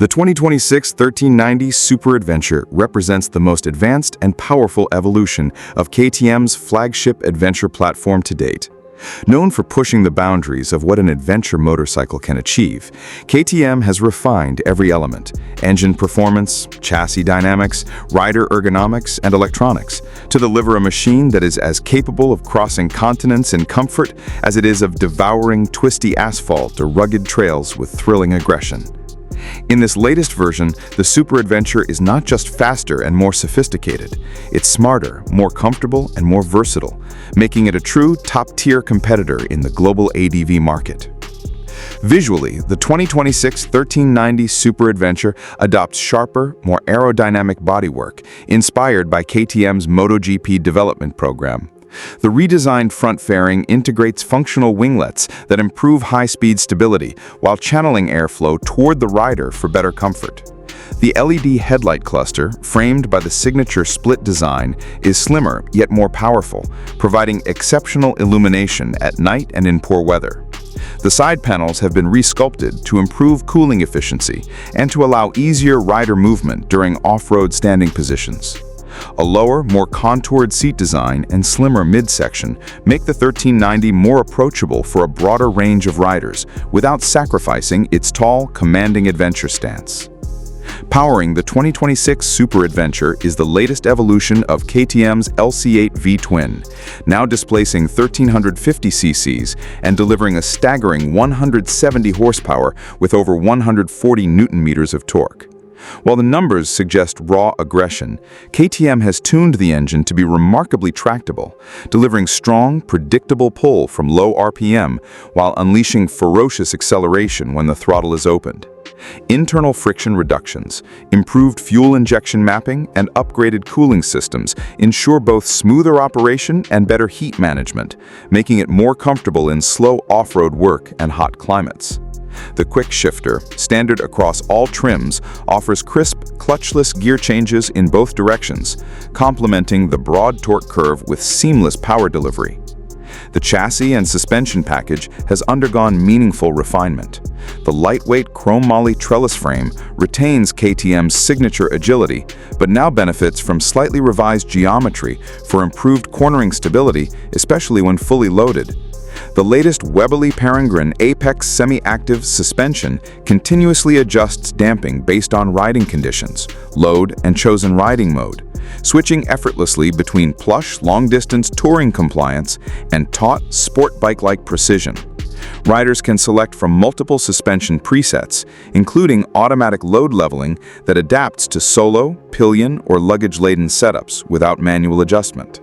The 2026 1390 Super Adventure represents the most advanced and powerful evolution of KTM's flagship adventure platform to date. Known for pushing the boundaries of what an adventure motorcycle can achieve, KTM has refined every element: engine performance, chassis dynamics, rider ergonomics, and electronics, to deliver a machine that is as capable of crossing continents in comfort as it is of devouring twisty asphalt or rugged trails with thrilling aggression. In this latest version, the Super Adventure is not just faster and more sophisticated, it's smarter, more comfortable, and more versatile, making it a true top-tier competitor in the global ADV market. Visually, the 2026 1390 Super Adventure adopts sharper, more aerodynamic bodywork, inspired by KTM's MotoGP development program. The redesigned front fairing integrates functional winglets that improve high-speed stability while channeling airflow toward the rider for better comfort. The LED headlight cluster, framed by the signature split design, is slimmer yet more powerful, providing exceptional illumination at night and in poor weather. The side panels have been resculpted to improve cooling efficiency and to allow easier rider movement during off-road standing positions. A lower, more contoured seat design and slimmer midsection make the 1390 more approachable for a broader range of riders without sacrificing its tall, commanding adventure stance. Powering the 2026 Super Adventure is the latest evolution of KTM's LC8 V-twin, now displacing 1,350 cc's and delivering a staggering 170 horsepower with over 140 newton-meters of torque. While the numbers suggest raw aggression, KTM has tuned the engine to be remarkably tractable, delivering strong, predictable pull from low RPM while unleashing ferocious acceleration when the throttle is opened. Internal friction reductions, improved fuel injection mapping, and upgraded cooling systems ensure both smoother operation and better heat management, making it more comfortable in slow off-road work and hot climates. The quick shifter, standard across all trims, offers crisp, clutchless gear changes in both directions, complementing the broad torque curve with seamless power delivery. The chassis and suspension package has undergone meaningful refinement. The lightweight chrome moly trellis frame retains KTM's signature agility, but now benefits from slightly revised geometry for improved cornering stability, especially when fully loaded. The latest Webley Peregrine Apex semi-active suspension continuously adjusts damping based on riding conditions, load, and chosen riding mode, switching effortlessly between plush long-distance touring compliance and taut sport bike-like precision. Riders can select from multiple suspension presets, including automatic load leveling that adapts to solo, pillion, or luggage-laden setups without manual adjustment.